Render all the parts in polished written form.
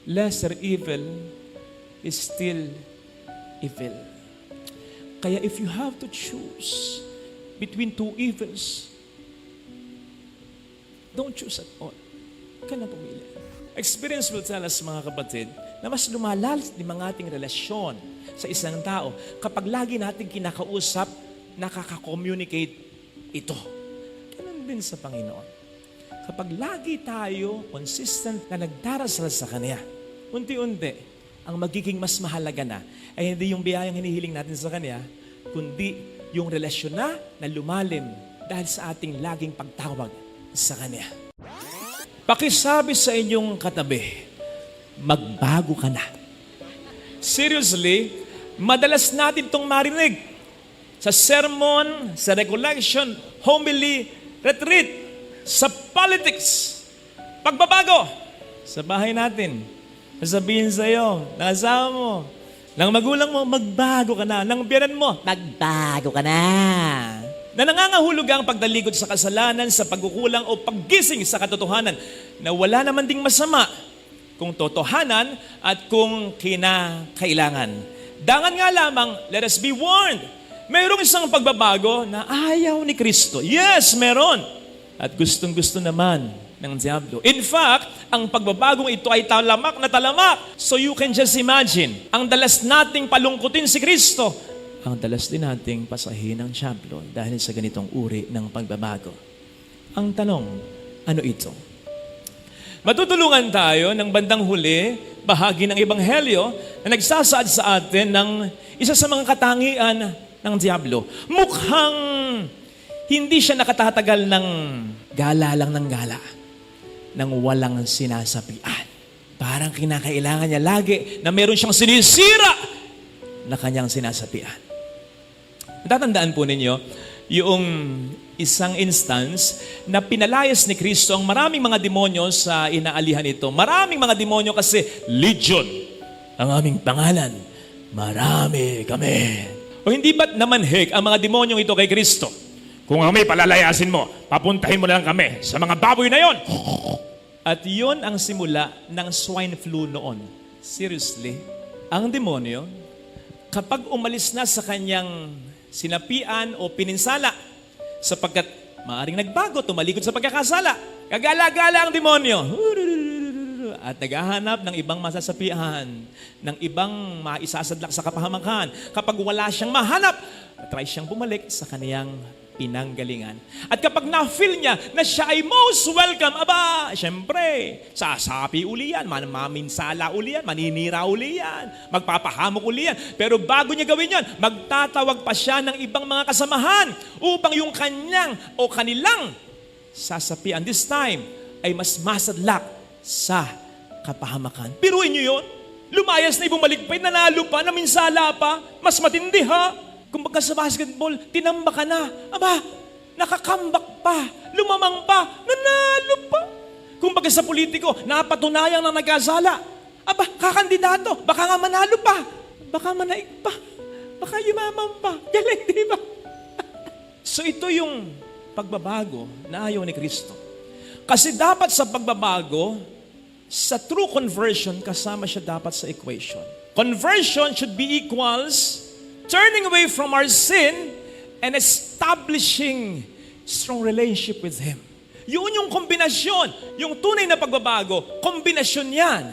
lesser evil is still evil. Kaya if you have to choose between two evils, don't choose at all. Huwag ka na pumili. Experience will tell us, mga kapatid, na mas lumalalim ang ating relasyon sa isang tao kapag lagi natin kinakausap, nakaka-communicate ito. Ganun din sa Panginoon. Kapag lagi tayo consistent na nagdarasal sa Kanya, unti-unti, ang magiging mas mahalaga na ay hindi yung biyayang hinihiling natin sa Kanya, kundi yung relasyon na lumalim dahil sa ating laging pagtawag sa Kanya. Pakisabi sa inyong katabi, magbago ka na. Seriously, madalas natin itong marinig sa sermon, sa recollection, homily, retreat, sa politics, pagbabago sa bahay natin. Sasabihin sa iyo, ng asawa mo, ng magulang mo, magbago ka na. Ng biyanan mo, magbago ka na. Na nangangahuluga ang pagdaligod sa kasalanan, sa pagkukulang o paggising sa katotohanan na wala naman ding masama kung totohanan at kung kinakailangan. Dangan nga lamang, let us be warned. Mayroong isang pagbabago na ayaw ni Kristo. Yes, meron. At gustong-gusto naman ng diablo. In fact, ang pagbabagong ito ay talamak na talamak. So you can just imagine, ang dalas nating palungkutin si Kristo, ang dalas din nating pasahin ng diablo dahil sa ganitong uri ng pagbabago. Ang tanong, ano ito? Matutulungan tayo ng bandang huli, bahagi ng Ebanghelyo na nagsasaad sa atin ng isa sa mga katangian ng diablo. Mukhang hindi siya nakatatagal ng gala lang ng gala, nang walang sinasapian. Parang kinakailangan niya lagi na meron siyang sinisira na kanyang sinasapian. Tatandaan po ninyo, yung isang instance na pinalayas ni Kristo ang maraming mga demonyo sa inaalihan ito. Maraming mga demonyo kasi Legion ang aming pangalan. Marami kami. O hindi ba't namanhik ang mga demonyong ito kay Kristo? Kung kami palalayasin mo, papuntahin mo na lang kami sa mga baboy na yon. At yun ang simula ng swine flu noon. Seriously, ang demonyo, kapag umalis na sa kanyang sinapian o pininsala, sapagkat maaring nagbago, tumalikod sa pagkakasala, kagala-gala ang demonyo. At naghahanap ng ibang masasapian, ng ibang maisasadlak sa kapahamakan. Kapag wala siyang mahanap, try siyang bumalik sa kaniyang pinanggalingan. At kapag na-feel niya na siya ay most welcome, aba, syempre, sasapi uli yan, maminsala uli yan, maninira uli yan, magpapahamok uli yan. Pero bago niya gawin yan, magtatawag pa siya ng ibang mga kasamahan upang yung kanyang o kanilang sasapian this time ay mas masadlak sa kapahamakan. Piruin niyo yun? Lumayas na ibumalik pa, nanalo pa, naminsala pa, mas matindi ha? Kung baga sa basketball, tinamba ka na. Aba, nakakambak pa, lumamang pa, nanalo pa. Kung baga sa politiko, napatunayang na nagkasala. Aba, kakandidato, baka nga manalo pa, baka manaig pa, baka yumaman pa. Galing, di ba? So ito yung pagbabago na ayaw ni Kristo. Kasi dapat sa pagbabago, sa true conversion, kasama siya dapat sa equation. Conversion should be equals turning away from our sin and establishing strong relationship with Him. Yun yung kombinasyon, yung tunay na pagbabago, kombinasyon yan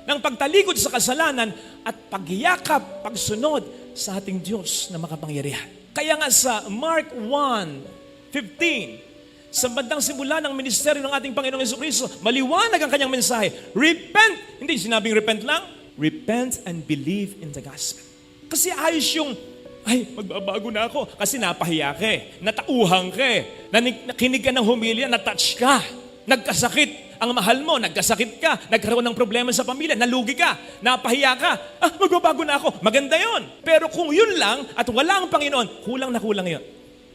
ng pagtalikod sa kasalanan at pagyakap, pagsunod sa ating Diyos na makapangyarihan. Kaya nga sa Mark 1:15, sa bandang simula ng ministeryo ng ating Panginoong Jesucristo, maliwanag ang kanyang mensahe. Repent! Hindi sinabing repent lang. Repent and believe in the gospel. Kasi ayos yung, ay, magbabago na ako. Kasi napahiya ka eh. Natauhang ka eh. Nakinig ka ng humilya, natouch ka. Nagkasakit ang mahal mo, nagkasakit ka. Nagkaroon ng problema sa pamilya, nalugi ka. Napahiya ka. Magbabago na ako. Maganda yon. Pero kung yun lang at wala ang Panginoon, kulang na kulang yun.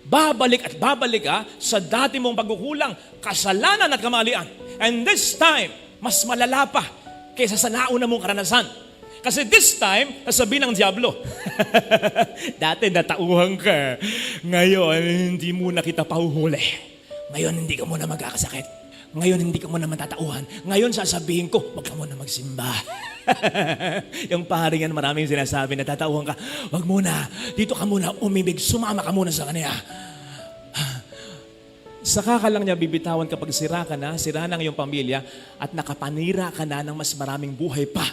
Babalik at babalik ka sa dati mong pagkukulang, kasalanan at kamalian. And this time, mas malala pa kaysa sa nauna mong karanasan. Kasi this time, nasabi ng diablo, dati natauhan ka, ngayon hindi mo na kita pahuhuli. Ngayon hindi ka muna magkakasakit. Ngayon hindi ka muna matatauhan. Ngayon sasabihin ko, huwag ka muna magsimba. Yung paring yan, maraming sinasabi, natatauhan ka, wag muna, dito ka muna umibig, sumama ka muna sa kanya. Saka ka lang niya bibitawan kapag sira ka na, sira ng iyong pamilya, at nakapanira ka na ng mas maraming buhay pa.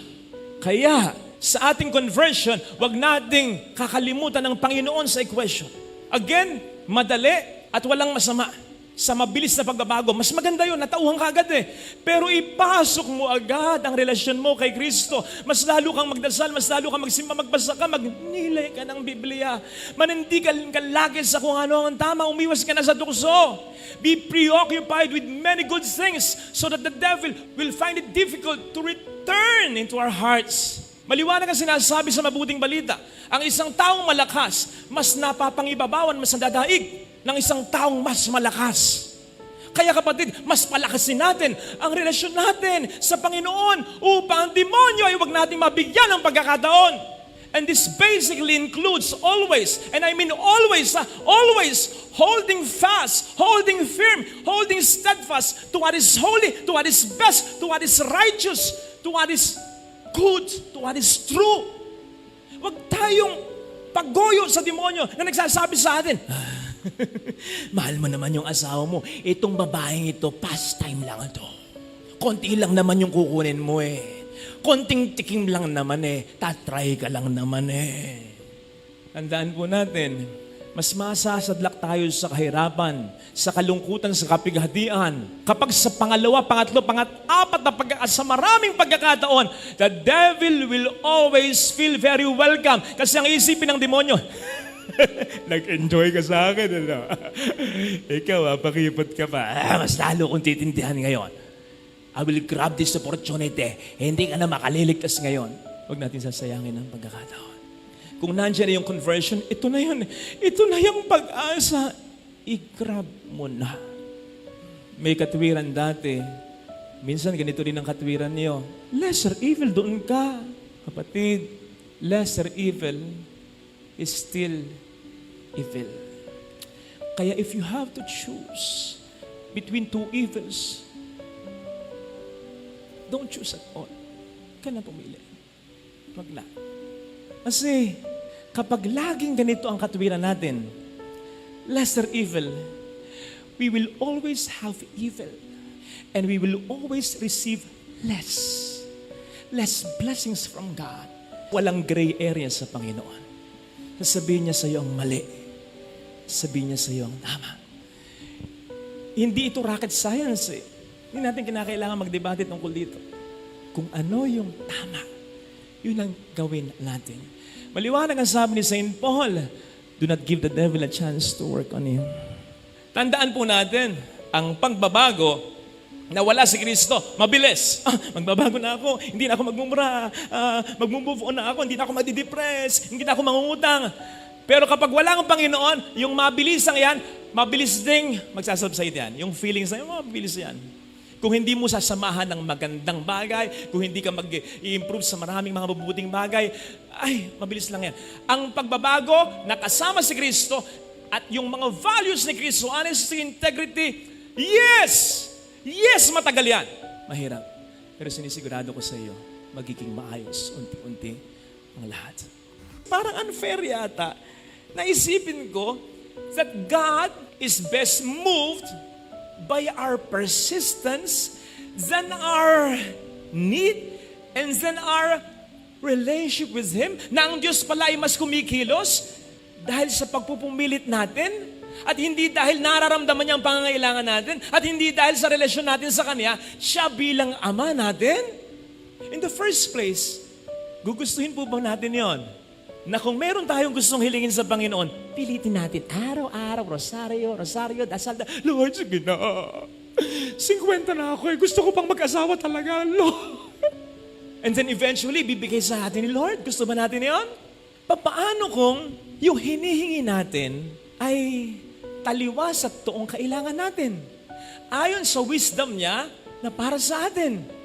Kaya, sa ating conversion, wag nating kakalimutan ng Panginoon sa equation. Again, madali at walang masama. Sa mabilis na pagbabago, mas maganda yun, natauhan ka agad eh. Pero ipasok mo agad ang relasyon mo kay Kristo. Mas lalo kang magdasal, mas lalo kang magsimba, magbasa ka, magnilay ka ng Biblia. Manindigan ka lagi sa kung ano ang tama, umiwas ka na sa tukso. Be preoccupied with many good things so that the devil will find it difficult to return into our hearts. Maliwanag ang sinasabi sa mabuting balita. Ang isang taong malakas, mas napapangibabawan, mas nadadaig ng isang taong mas malakas. Kaya kapatid, mas palakasin natin ang relasyon natin sa Panginoon upang ang demonyo ay huwag natin mabigyan ng pagkakataon. And this basically includes always, and I mean always holding fast, holding firm, holding steadfast to what is holy, to what is best, to what is righteous, to what is good, to what is true. Huwag tayong paggoyo sa demonyo na nagsasabi sa atin, mahal mo naman yung asawa mo. Itong babaeng ito, pastime lang ito. Konti lang naman yung kukunin mo eh. Konting tikim lang naman eh. Tatry ka lang naman eh. Tandaan po natin, mas masasadlak tayo sa kahirapan, sa kalungkutan, sa kapighatian. Kapag sa pangalawa, pangatlo, pangat-apat na sa maraming pagkakataon, the devil will always feel very welcome. Kasi ang isipin ng demonyo, nag-enjoy ka sa akin, ano? Ikaw, pakipot ka pa. Mas lalo kong titindihan ngayon. I will grab this opportunity. Hindi ka na makaliligtas ngayon. Huwag natin sasayangin ang pagkakataon. Kung nandiyan na yung conversion, ito na yun. Ito na yung pag-asa. I-grab mo na. May katwiran dati. Minsan ganito rin ang katwiran niyo. Lesser evil, doon ka. Kapatid, lesser evil is still evil. Kaya if you have to choose between two evils, don't choose at all. Ka na pumili. Wag na. Kasi kapag laging ganito ang katwiran natin, lesser evil, we will always have evil and we will always receive less blessings from God. Walang gray area sa Panginoon. Sasabihin niya sa iyo ang mali. Sabihin niya sa iyo ang tama. Hindi ito rocket science eh. Hindi natin kinakailangan magdebate tungkol dito. Kung ano yung tama, yun ang gawin natin. Maliwanag ang sabi ni St. Paul, do not give the devil a chance to work on you. Tandaan po natin, ang pagbabago na wala si Kristo, mabilis. Magbabago na ako, hindi na ako magmumura, mag-move on na ako, hindi na ako madidepress, hindi na ako mangungutang. Pero kapag wala ang Panginoon, yung mabilisang yan, mabilis ding magsasubside yan. Yung feelings na yun, mabilis yan. Kung hindi mo sasamahan ng magandang bagay, kung hindi ka mag-i-improve sa maraming mga mabubuting bagay, ay, mabilis lang yan. Ang pagbabago, nakasama si Kristo, at yung mga values ni Kristo, honesty, integrity, yes, matagal yan. Mahirap. Pero sinisigurado ko sa iyo, magiging maayos, unti-unti ang lahat. Parang unfair yata. Naisipin ko that God is best moved by our persistence than our need and than our relationship with Him. Na ang Diyos pala ay mas kumikilos dahil sa pagpupumilit natin at hindi dahil nararamdaman niya ang pangangailangan natin at hindi dahil sa relasyon natin sa Kanya, siya bilang Ama natin. In the first place, gugustuhin po bang natin yon? Na kung meron tayong gustong hilingin sa Panginoon, pilitin natin araw-araw, rosaryo, dasal, Lord, sige na. 50 na ako eh. Gusto ko pang mag-asawa talaga, Lord. And then eventually, bibigay sa atin ni Lord. Gusto ba natin yon? Paano kung yung hinihingi natin ay taliwas at toong kailangan natin? Ayon sa wisdom niya na para sa atin.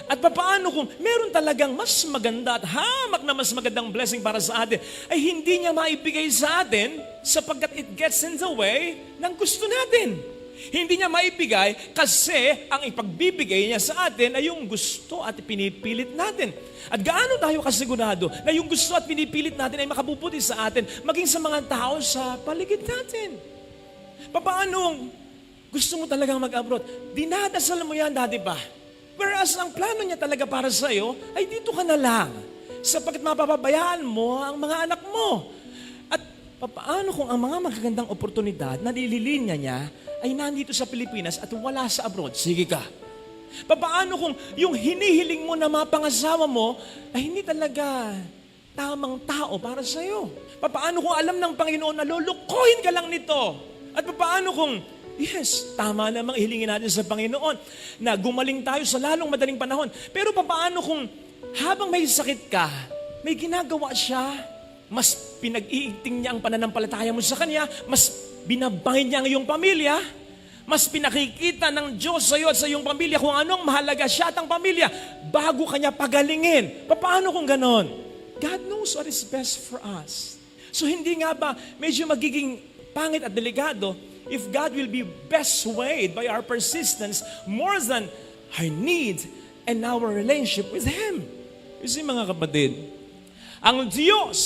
At paano kung meron talagang mas maganda at hamak na mas magandang blessing para sa atin, ay hindi niya maibigay sa atin sapagkat it gets in the way ng gusto natin. Hindi niya maibigay kasi ang ipagbibigay niya sa atin ay yung gusto at pinipilit natin. At gaano tayo kasigurado na yung gusto at pinipilit natin ay makabubuti sa atin, maging sa mga tao sa paligid natin? Paano gusto mo talagang mag-abroad? Dinadasal mo yan, dati ba? Whereas ang plano niya talaga para sa iyo ay dito ka na lang. Sapagkat mapapabayaan mo ang mga anak mo. At paano kung ang mga magagandang oportunidad na nililinya niya ay nandito sa Pilipinas at wala sa abroad? Sige ka. Paano kung yung hinihiling mo na mapangasawa mo ay hindi talaga tamang tao para sa iyo? Paano kung alam ng Panginoon na lulukuhin ka lang nito? At paano kung, yes, tama namang ihilingin natin sa Panginoon na gumaling tayo sa lalong madaling panahon. Pero paano kung habang may sakit ka, may ginagawa siya, mas pinag-iigting niya ang pananampalataya mo sa Kanya, mas binabangin niya ang iyong pamilya, mas pinakikita ng Diyos sa iyo at sa iyong pamilya kung anong mahalaga siya at ang pamilya bago Kanya pagalingin. Paano kung ganon? God knows what is best for us. So hindi nga ba medyo magiging pangit at delikado if God will be best swayed by our persistence more than our need and our relationship with Him? Kasi mga kapatid, ang Diyos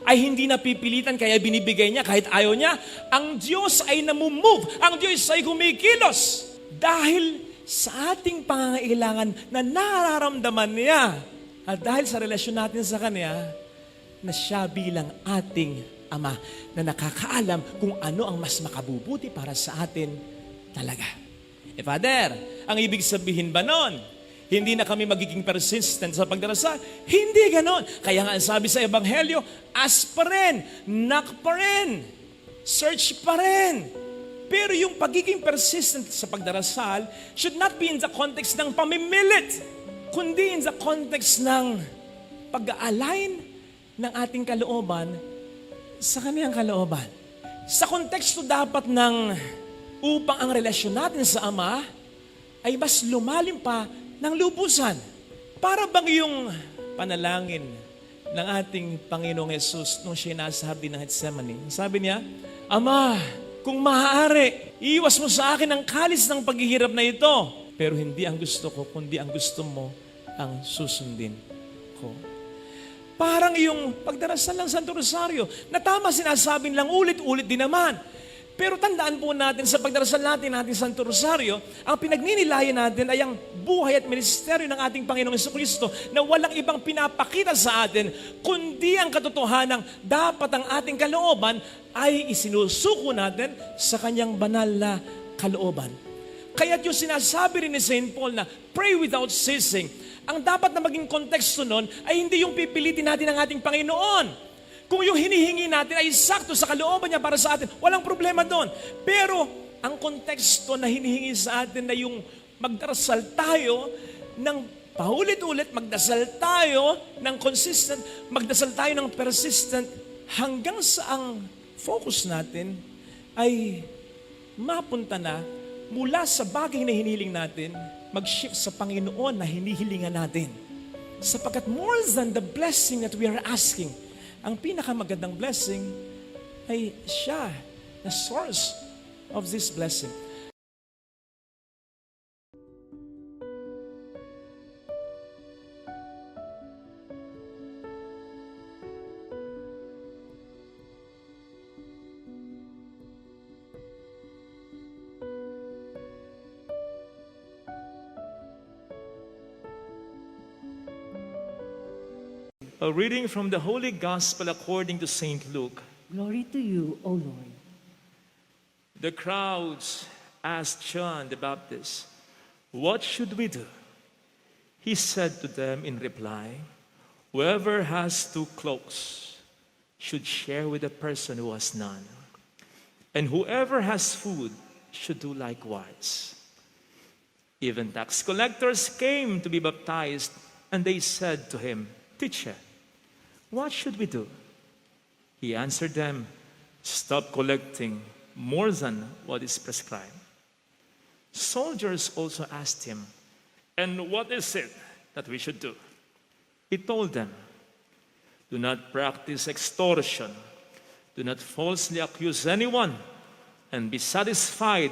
ay hindi napipilitan kaya binibigay niya kahit ayaw niya. Ang Diyos ay namumove. Ang Diyos ay kumikilos dahil sa ating pangangailangan na nararamdaman niya. At dahil sa relasyon natin sa Kanya, na siya bilang ating Ama na nakakaalam kung ano ang mas makabubuti para sa atin talaga. Father, ang ibig sabihin ba nun? Hindi na kami magiging persistent sa pagdarasal. Hindi ganon. Kaya nga sabi sa Ebanghelyo, ask pa rin, knock pa rin, search pa rin. Pero yung pagiging persistent sa pagdarasal should not be in the context ng pamimilit, kundi in the context ng pag-align ng ating kalooban sa Kaniyang kalooban. Sa konteksto dapat ng upang ang relasyon natin sa Ama ay mas lumalim pa ng lubusan. Para bang yung panalangin ng ating Panginoong Yesus nung siya nasa hardin ng Gethsemane. Sabi niya, Ama, kung maaari, iwas mo sa akin ang kalis ng paghihirap na ito. Pero hindi ang gusto ko, kundi ang gusto mo ang susundin ko. Parang yung pagdarasal ng Santo Rosario, na tama sinasabing lang ulit-ulit din naman. Pero tandaan po natin sa pagdarasal natin Santo Rosario, ang pinagninilayan natin ay ang buhay at ministeryo ng ating Panginoong Jesucristo na walang ibang pinapakita sa atin, kundi ang katotohanan dapat ang ating kalooban ay isinusuko natin sa Kanyang banal na kalooban. Kaya't yung sinasabi rin ni St. Paul na pray without ceasing, ang dapat na maging konteksto nun ay hindi yung pipilitin natin ang ating Panginoon. Kung yung hinihingi natin ay sakto sa kalooban niya para sa atin, walang problema doon. Pero ang konteksto na hinihingi sa atin na yung magdarasal tayo ng paulit-ulit, magdasal tayo ng consistent, magdasal tayo ng persistent, hanggang sa ang focus natin ay mapunta na mula sa bagay na hinihiling natin, mag-shift sa Panginoon na hinihilingan natin. Sapagkat more than the blessing that we are asking, ang pinakamagandang blessing ay siya, the source of this blessing. A reading from the Holy Gospel according to St. Luke. Glory to you, O Lord. The crowds asked John the Baptist, "What should we do?" He said to them in reply, "Whoever has 2 cloaks should share with the person who has none. And whoever has food should do likewise." Even tax collectors came to be baptized, and they said to him, "Teacher, what should we do?" He answered them, "Stop collecting more than what is prescribed." Soldiers also asked him, "And what is it that we should do?" He told them, "Do not practice extortion. Do not falsely accuse anyone, and be satisfied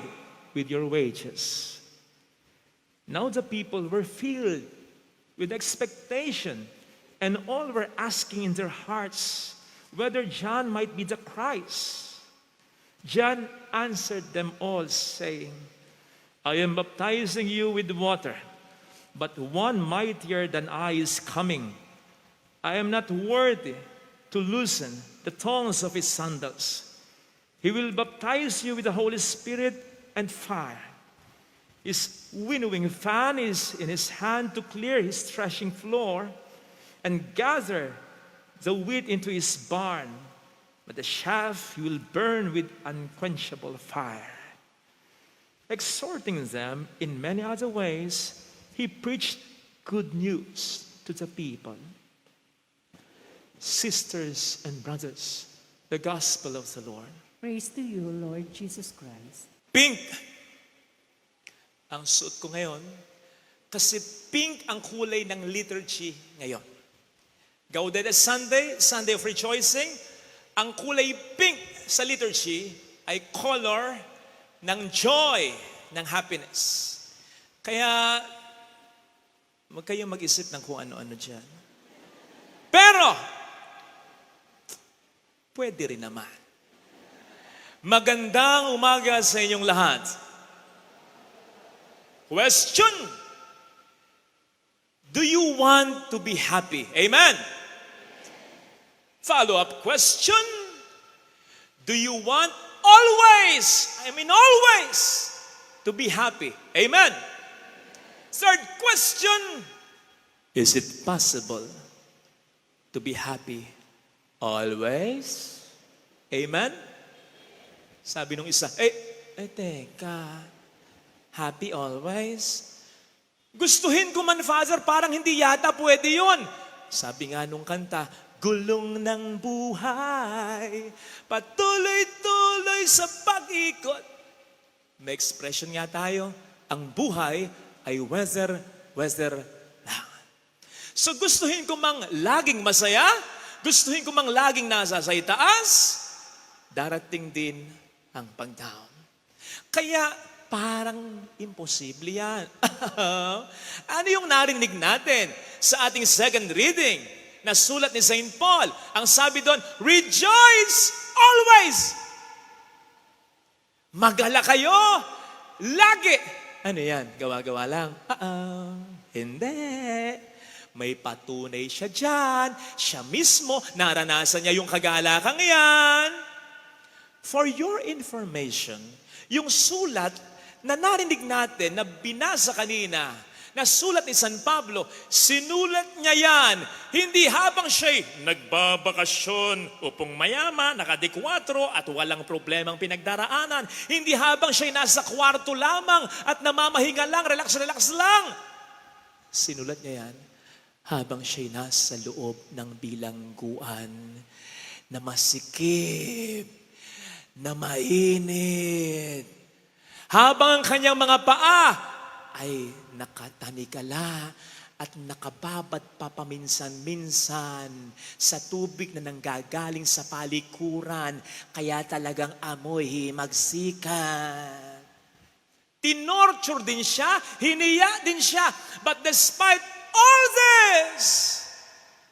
with your wages." Now the people were filled with expectation, and all were asking in their hearts whether John might be the Christ. John answered them all, saying, "I am baptizing you with water, but one mightier than I is coming. I am not worthy to loosen the thongs of his sandals. He will baptize you with the Holy Spirit and fire. His winnowing fan is in his hand to clear his threshing floor and gather the wheat into his barn, but the chaff he will burn with unquenchable fire." Exhorting them in many other ways, he preached good news to the people. Sisters and brothers, the gospel of the Lord. Praise to you, Lord Jesus Christ. Pink ang suot ko ngayon kasi pink ang kulay ng liturgy ngayon. Gaudete Sunday, Sunday of Rejoicing, ang kulay pink sa liturgy ay color ng joy, ng happiness. Kaya, huwag kayong mag-isip ng kung ano-ano dyan. Pero, pwede rin naman. Magandang umaga sa inyong lahat. Question: do you want to be happy? Amen. Follow-up question: do you want always to be happy? Amen. Third question: is it possible to be happy always? Amen. Sabi nung isa, teka, happy always? Gustuhin ko man, Father, parang hindi yata pwede yun. Sabi nga nung kanta, gulong ng buhay, patuloy-tuloy sa pag-ikot. May expression nga tayo, ang buhay ay weather lang. So gustuhin ko mang laging masaya, gustuhin ko mang laging nasa sa itaas, darating din ang pag-down. Kaya parang imposible yan. Ano yung narinig natin sa ating second reading na sulat ni St. Paul? Ang sabi doon, rejoice always! Magala kayo lagi! Ano yan? Gawa-gawa lang? Hindi. May patunay siya dyan. Siya mismo, naranasan niya yung kagalakang yan. For your information, yung sulat na narinig natin, na binasa kanina, na sulat ni San Pablo, sinulat niya yan, hindi habang siya'y nagbabakasyon upang mayama, naka-4 at walang problemang pinagdaraanan. Hindi habang siya'y nasa kwarto lamang at namamahinga lang, relax lang. Sinulat niya yan habang siya'y nasa loob ng bilangguan na masikip, na mainit. Habang ang kanyang mga paa ay nakatanikala at nakababat pa paminsan-minsan sa tubig na nanggagaling sa palikuran, kaya talagang amoy himagsikan. Tinorture din siya, hiniya din siya, but despite all this,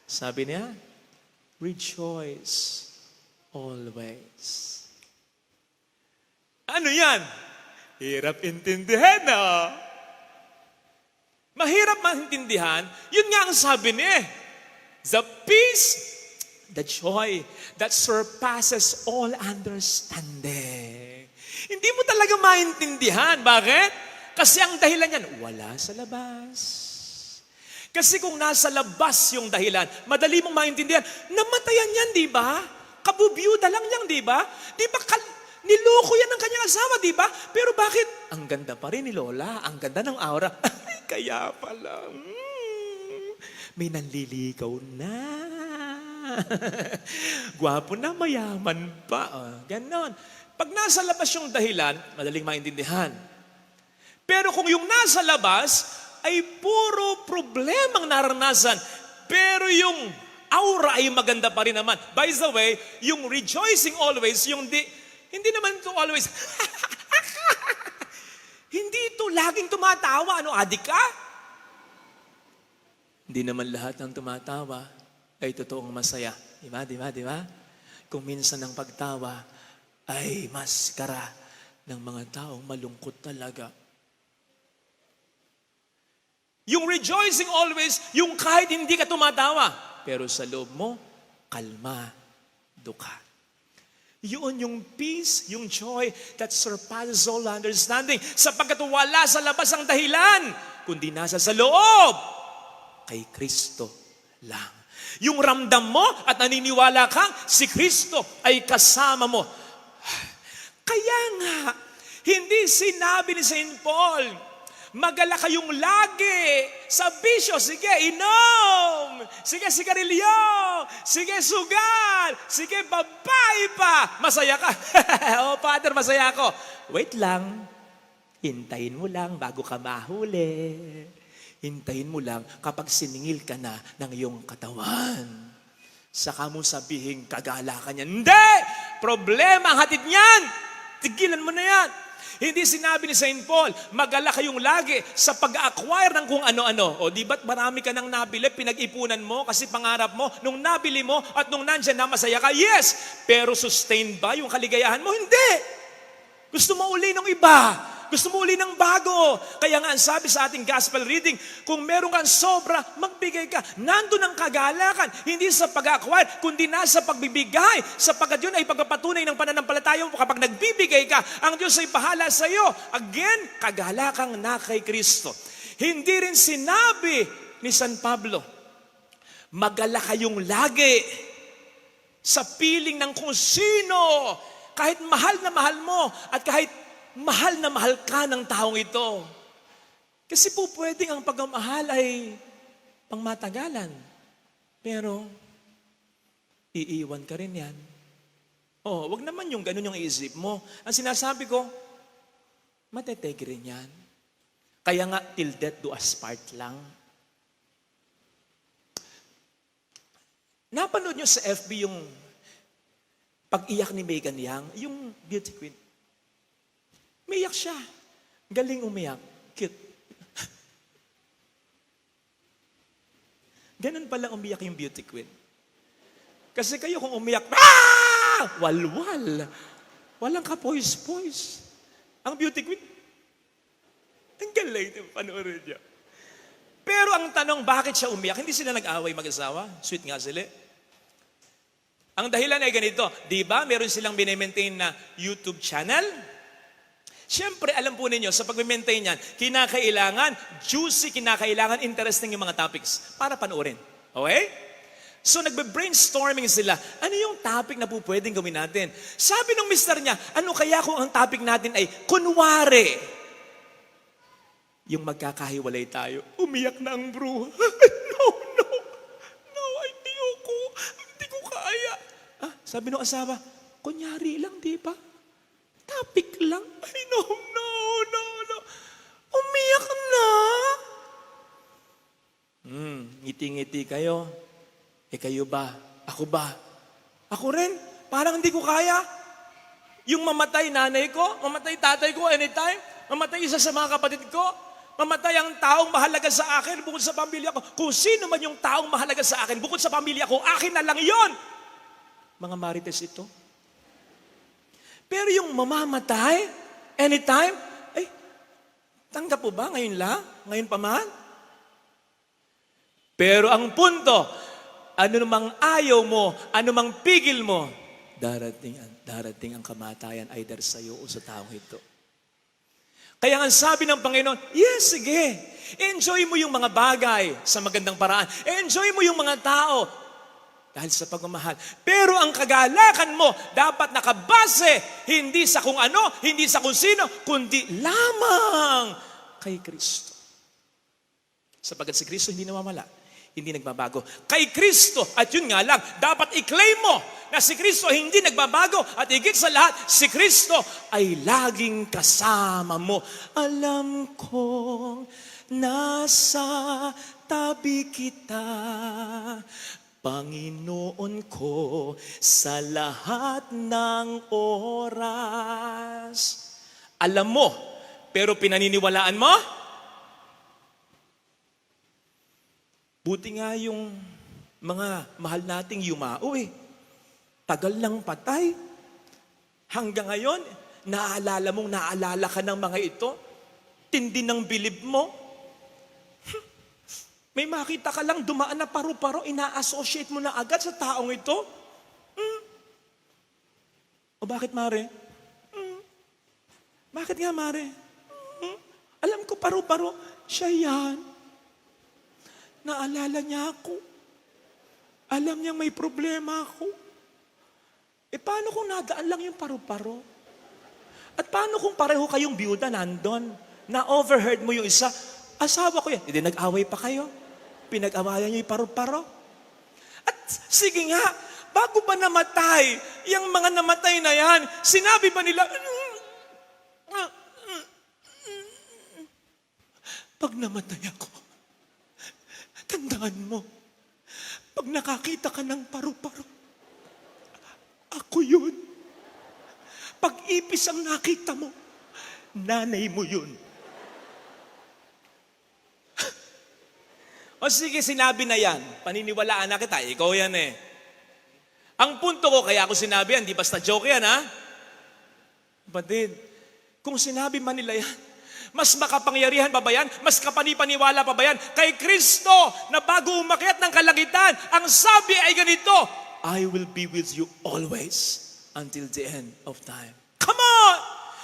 sabi niya, rejoice always. Ano yan? Hirap intindihan, no? Mahirap maintindihan. Yun nga ang sabi niya. The peace, the joy that surpasses all understanding. Hindi mo talaga maintindihan. Bakit? Kasi ang dahilan yan, wala sa labas. Kasi kung nasa labas yung dahilan, madali mong maintindihan, namatayan yan, di ba? Kabubiyuda lang yan, di ba? Di ba niloko yan ng kanyang asawa, di ba? Pero bakit? Ang ganda pa rin ni Lola. Ang ganda ng aura. Kaya pala. May nanliligaw na. Gwapo na, mayaman pa. Ganon. Pag nasa labas yung dahilan, madaling maintindihan. Pero kung yung nasa labas, ay puro problemang naranasan. Pero yung aura ay maganda pa rin naman. By the way, yung rejoicing always, yung hindi naman ito always, Hindi ito laging tumatawa. Ano, adik ka? Hindi naman lahat ng tumatawa ay totoong masaya. Diba, diba, diba? Kung minsan ang pagtawa ay maskara ng mga taong malungkot talaga. Yung rejoicing always, yung kahit hindi ka tumatawa, pero sa loob mo, kalmado ka. Yun yung peace, yung joy that surpasses all understanding. Sapagkat wala sa labas ang dahilan, kundi nasa sa loob, kay Kristo lang. Yung ramdam mo at naniniwala kang si Kristo ay kasama mo. Kaya nga, hindi sinabi ni St. Paul, magala kayong lagi sa bisyo. Sige, inom. Sige, sigarilyo. Sige, sugal. Sige, babae pa. Masaya ka. Oh, Father, masaya ako. Wait lang. Hintayin mo lang bago ka mahuli. Hintayin mo lang kapag siningil ka na ng iyong katawan. Saka mo sabihin, kagala ka niyan. Hindi! Problema ang hatid niyan. Tigilan mo na yan. Hindi sinabi ni St. Paul, magala kayong lagi sa pag-acquire ng kung ano-ano. O di ba't marami ka nang nabili, pinag-ipunan mo kasi pangarap mo, nung nabili mo at nung nandyan na masaya ka? Yes! Pero sustained ba yung kaligayahan mo? Hindi! Gusto mo uli ng iba. Gusto mo uli ng bago. Kaya nga ang sabi sa ating gospel reading, kung meron kang sobra, magbigay ka. Nandun ang kagalakan, hindi sa pag-acquire, kundi nasa pagbibigay. Sapagkat yun ay pagpapatunay ng pananampalataya mo. Kapag nagbibigay ka, ang Diyos ay bahala sa iyo. Again, kagalakang na kay Kristo. Hindi rin sinabi ni San Pablo, magala kayong lagi sa piling ng kung sino, kahit mahal na mahal mo at kahit mahal na mahal ka ng taong ito. Kasi po pwedeng ang pagmamahal ay pangmatagalan. Pero, iiwan ka rin yan. Oh, wag naman yung ganun yung isip mo. Ang sinasabi ko, matetegi rin yan. Kaya nga, till death do us part lang. Napanood nyo sa FB yung pag-iyak ni Megan Young, yung beauty queen. Umiyak siya. Galing umiyak. Cute. Ganun pala umiyak yung beauty queen. Kasi kayo kung umiyak, walwal. Walang kapoys-poys. Ang beauty queen, ang galing yung panoorin niya. Pero ang tanong, bakit siya umiyak? Hindi sila nag-away mag-asawa. Sweet nga sila. Ang dahilan ay ganito, di ba meron silang binemaintain na YouTube channel? Siyempre, alam po ninyo, sa pag-maintain yan, kinakailangan, juicy, kinakailangan, interesting yung mga topics para panoorin. Okay? So, nagbe-brainstorming sila. Ano yung topic na po pwedeng gawin natin? Sabi ng mister niya, ano kaya kung ang topic natin ay, kunwari, yung magkakahiwalay tayo, umiyak na ang bruha. No, ayoko. Hindi ko kaya. Sabi ng asawa, kunyari lang, di ba? Topic lang. Ay, no. Umiyak na. Ngiti-ngiti kayo. Kayo ba? Ako ba? Ako rin. Parang hindi ko kaya. Yung mamatay nanay ko, mamatay tatay ko anytime, mamatay isa sa mga kapatid ko, mamatay ang taong mahalaga sa akin bukod sa pamilya ko. Kung sino man yung taong mahalaga sa akin bukod sa pamilya ko, akin na lang yon. Mga marites ito. Pero yung mamamatay, anytime, tanggap po ba ngayon lang? Ngayon pa man? Pero ang punto, ano namang ayaw mo, ano mang pigil mo, darating ang kamatayan either sa iyo o sa taong ito. Kaya nga sabi ng Panginoon, yes, sige. Enjoy mo yung mga bagay sa magandang paraan. Enjoy mo yung mga tao dahil sa pagmamahal. Pero ang kagalakan mo dapat nakabase hindi sa kung ano, hindi sa kung sino, kundi lamang kay Kristo. Sapagkat si Kristo hindi nawawala, hindi nagbabago. Kay Kristo, at yun nga lang, dapat i-claim mo na si Kristo hindi nagbabago at higit sa lahat, si Kristo ay laging kasama mo. Alam kong nasa tabi kita, Panginoon ko, sa lahat ng oras. Alam mo pero pinaniniwalaan mo? Buti nga yung mga mahal nating yumao tagal nang patay. Hanggang ngayon, naalala ka ng mga ito. Tindi ng bilib mo. May makita ka lang dumaan na paru-paro, ina-associate mo na agad sa taong ito. O bakit, Mare? Bakit nga, Mare? Alam ko paru-paro, siya yan. Naalala niya ako. Alam niyang may problema ako. Paano kung nadaan lang yung paru-paro? At paano kung pareho kayong biyuda nandun? Na-overheard mo yung isa, asawa ko yan. Hindi nag-away pa kayo. Pinag-awayan niyo yung paru-paro. At sige nga, bago ba namatay, yung mga namatay na yan, sinabi ba nila, pag namatay ako, tandaan mo, pag nakakita ka ng paru-paro, ako yun. Pag ipis ang nakita mo, nanay mo yun. O sige, sinabi na yan. Paniniwalaan na kita. Ikaw yan eh. Ang punto ko, kaya ako sinabi yan, di basta joke yan ha? Batid, kung sinabi man nila yan, mas makapangyarihan pa ba yan? Mas kapanipaniwala pa ba yan? Kay Kristo na bago umakyat ng kalangitan, ang sabi ay ganito, I will be with you always until the end of time. Come on!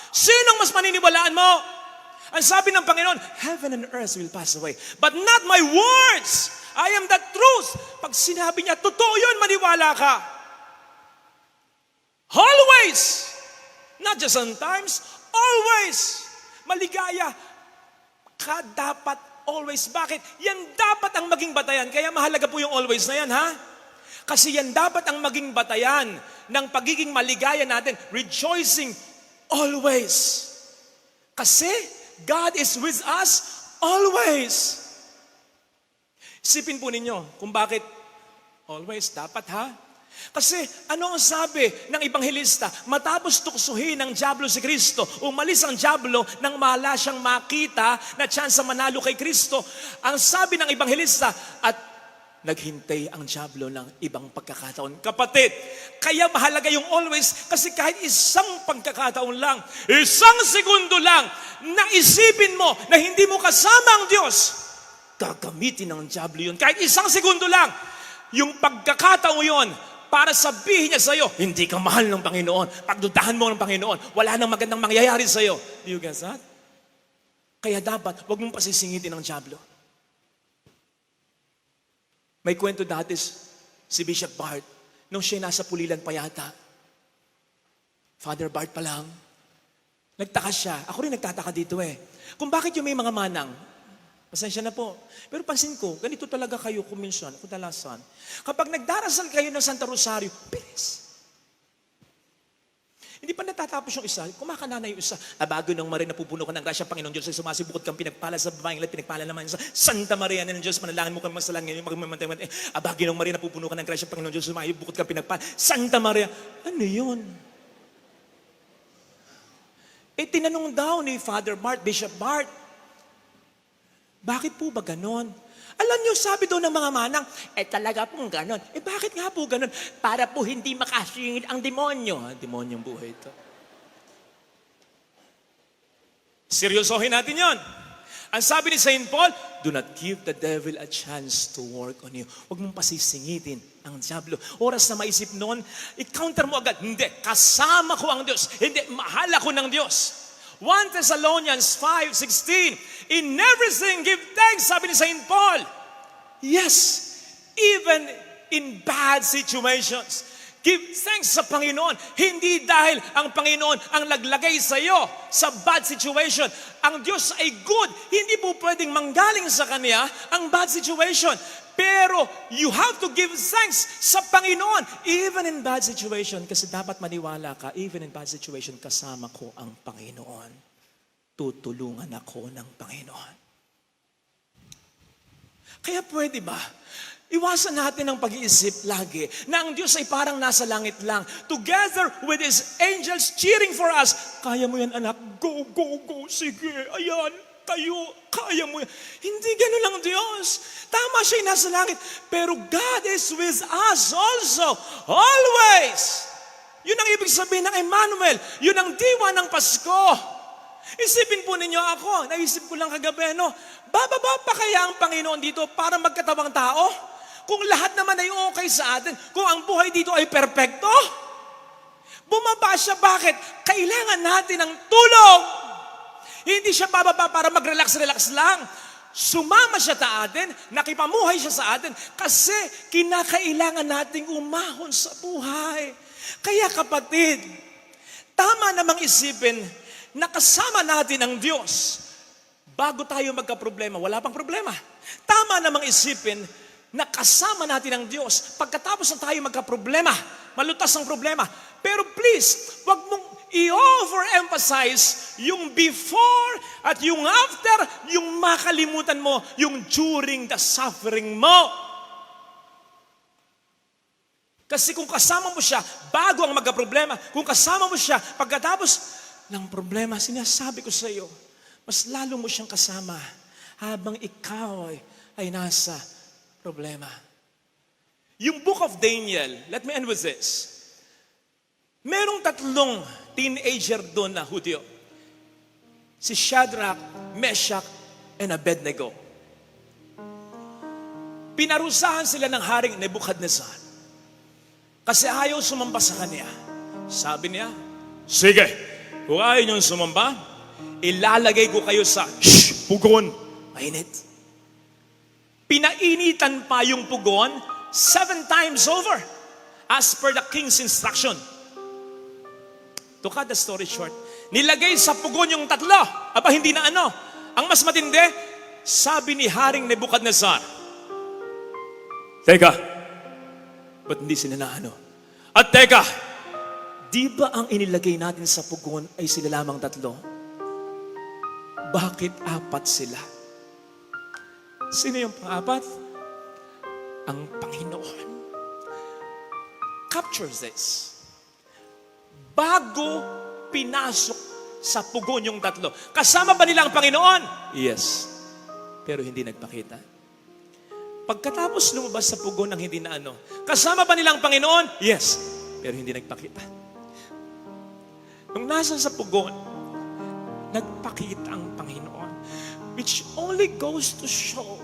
Sinong mas maniniwalaan mo? Ang sabi ng Panginoon, heaven and earth will pass away, but not my words. I am the truth. Pag sinabi niya, totoo yun, maniwala ka. Always. Not just sometimes, always. Maligaya ka dapat always. Bakit? Yan dapat ang maging batayan. Kaya mahalaga po yung always na yan, ha? Kasi yan dapat ang maging batayan ng pagiging maligaya natin. Rejoicing always. Kasi God is with us always. Isipin po ninyo kung bakit always dapat, ha? Kasi ano ang sabi ng Ebanghelista? Matapos tuksuhin ng dyablo si Kristo, umalis ang dyablo nang mala siyang makita na tsansa manalo kay Kristo. Ang sabi ng Ebanghelista, at naghintay ang dyablo ng ibang pagkakataon. Kapatid, kaya mahalaga yung always kasi kahit isang pagkakataon lang, isang segundo lang, na isipin mo na hindi mo kasama ang Diyos, gagamitin ng dyablo yun. Kahit isang segundo lang, yung pagkakataon yun, para sabihin niya sa'yo, hindi ka mahal ng Panginoon. Pagdudahan mo ng Panginoon, wala nang magandang mangyayari sa'yo. Do you get that? Kaya dapat, huwag mong pasisingitin ng dyablo. May kwento dati si Bishop Bart, nung siya nasa Pulilan pa yata. Father Bart pa lang. Nagtaka siya. Ako rin nagtataka dito eh. Kung bakit yung may mga manang, pasensya na po. Pero pansin ko, ganito talaga kayo kuminsan, kadalasan. Kapag nagdarasal kayo ng Santa Rosario, bilis. Hindi pa natatapos yung isa, kumakanana yung isa. Bago nang Maria napupuno ka ng grasya, Panginoon Diyos, ay sumasibukod kang pinagpala sa babaeng lahat, pinagpala naman sa Santa Maria ng Diyos, manalangin mo kang masalangin, magmamantay-mantay. Bago nang Maria napupuno ka ng grasya, Panginoon Diyos, sumasibukod kang pinagpala. Santa Maria, ano yun? Tinanong daw ni Father Bart, Bishop Bart, bakit po ba ganon? Alam niyo, sabi daw ng mga manang, talaga pong ganon. Bakit nga po ganon? Para po hindi makasingit ang demonyo. Demonyong buhay ito. Seryosohin natin yon. Ang sabi ni St. Paul, do not give the devil a chance to work on you. Huwag mong pasisingitin ang diablo. Oras na maisip noon, i-counter mo agad, hindi, kasama ko ang Diyos. Hindi, mahal ako ng Diyos. 1 Thessalonians 5:16, in everything give thanks, sabi ni St. Paul. Yes, even in bad situations, give thanks sa Panginoon. Hindi dahil ang Panginoon ang naglagay sa iyo sa bad situation. Ang Diyos ay good. Hindi po pwedeng manggaling sa Kanya ang bad situation. Pero you have to give thanks sa Panginoon even in bad situation. Kasi dapat maniwala ka, even in bad situation, kasama ko ang Panginoon. Tutulungan ako ng Panginoon. Kaya pwede ba Iwasan natin ang pag-iisip lagi na ang Diyos ay parang nasa langit lang, together with His angels cheering for us. Kaya mo yan, anak. Go, go, go. Sige, ayan. Tayo, kaya mo yan. Hindi ganun lang Diyos. Tama siya yung nasa langit. Pero God is with us also. Always. Yun ang ibig sabihin ng Emmanuel. Yun ang diwa ng Pasko. Isipin po ninyo ako, naisip ko lang kagabi, no? Bababa pa kaya ang Panginoon dito para magkatawang tao? Kung lahat naman ay okay sa atin, kung ang buhay dito ay perpekto? Bumaba siya, bakit? Kailangan natin ng tulong. Hindi siya bababa para mag-relax-relax lang. Sumama siya sa atin, nakipamuhay siya sa atin, kasi kinakailangan nating umahon sa buhay. Kaya kapatid, tama namang isipin na kasama natin ang Diyos bago tayo magka-problema. Wala pang problema. Tama namang isipin na kasama natin ang Diyos pagkatapos na tayo magka-problema, malutas ang problema. Pero please, wag mong i-overemphasize yung before at yung after, yung makalimutan mo, yung during the suffering mo. Kasi kung kasama mo siya bago ang magka-problema, kung kasama mo siya pagkatapos ng problema, sinasabi ko sa iyo, mas lalo mo siyang kasama habang ikaw ay nasa problema. Yung Book of Daniel, let me end with this. Merong 3 teenager doon na Hudyo. Si Shadrach, Meshach, and Abednego. Pinarusahan sila ng Haring Nebuchadnezzar. Kasi ayaw sumamba sa kanya. Sabi niya, sige, kung ayaw niyong sumamba, ilalagay ko kayo sa pugon. Mainit. Pinainitan pa yung pugon 7 times over as per the king's instruction. To cut the story short, nilagay sa pugon yung 3. Aba, hindi na ano. Ang mas matindi, sabi ni Haring Nebuchadnezzar, teka, ba't hindi sila na ano? At teka, di ba ang inilagay natin sa pugon ay sila lamang 3? Bakit 4 sila? Sino yung pang-4? Ang Panginoon. Capture this. Bago pinasok sa pugon yung 3, kasama ba nila ang Panginoon? Yes. Pero hindi nagpakita. Pagkatapos lumabas sa pugon ng hindi na ano, kasama ba nila ang Panginoon? Yes. Pero hindi nagpakita. Nung nasa sa pugon, nagpakita ang Panginoon. Which only goes to show,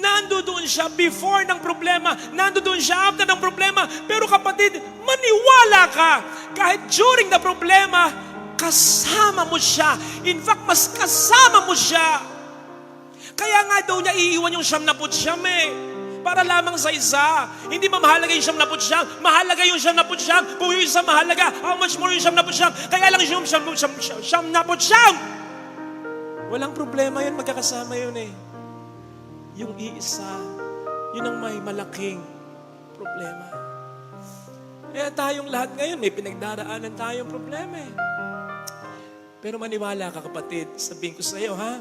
nandoon siya before ng problema, nandoon siya after ng problema. Pero kapatid, maniwala ka, kahit during the problema, kasama mo siya. In fact, mas kasama mo siya. Kaya nga daw niya iiwan yung 99 para lamang sa isa. Hindi mahalaga yung 99, mahalaga yung 99. Kung yung isa mahalaga, how much more yung 99? Kaya lang yung 99. Walang problema yun, magkakasama yun eh. Yung iisa, yun ang may malaking problema. Kaya tayong lahat ngayon, may pinagdaraanan tayong problema eh. Pero maniwala ka kapatid, sabihin ko sa iyo ha,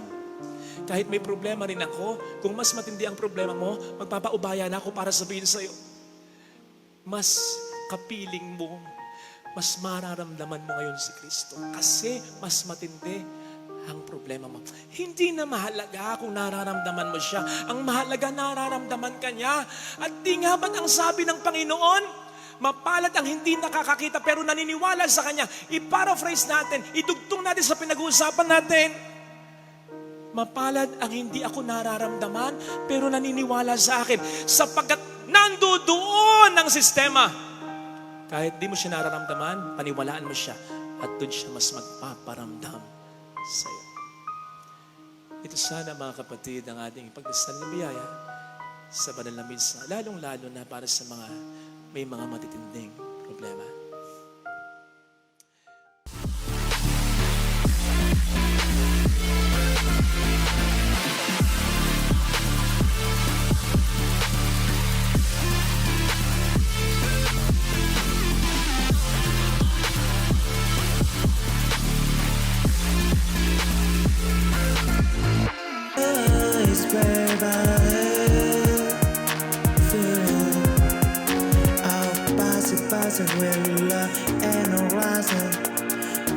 kahit may problema rin ako, kung mas matindi ang problema mo, magpapaubaya na ako para sabihin sa iyo, mas kapiling mo, mas mararamdaman mo ngayon si Kristo. Kasi mas matindi ang problema mo. Hindi na mahalaga kung nararamdaman mo siya. Ang mahalaga, nararamdaman ka niya. At di nga ba't ang sabi ng Panginoon, mapalad ang hindi nakakakita pero naniniwala sa Kanya. I-paraphrase natin, idugtong natin sa pinag-uusapan natin. Mapalad ang hindi ako nararamdaman pero naniniwala sa akin. Sapagkat nandoon ang sistema. Kahit di mo siya nararamdaman, paniwalaan mo siya. At doon siya mas magpaparamdam sa'yo. Ito sana mga kapatid ang ating pagdasal ng biyaya sa banal na misa, lalong-lalo na para sa mga may mga matitinding problema. passing with love and horizon.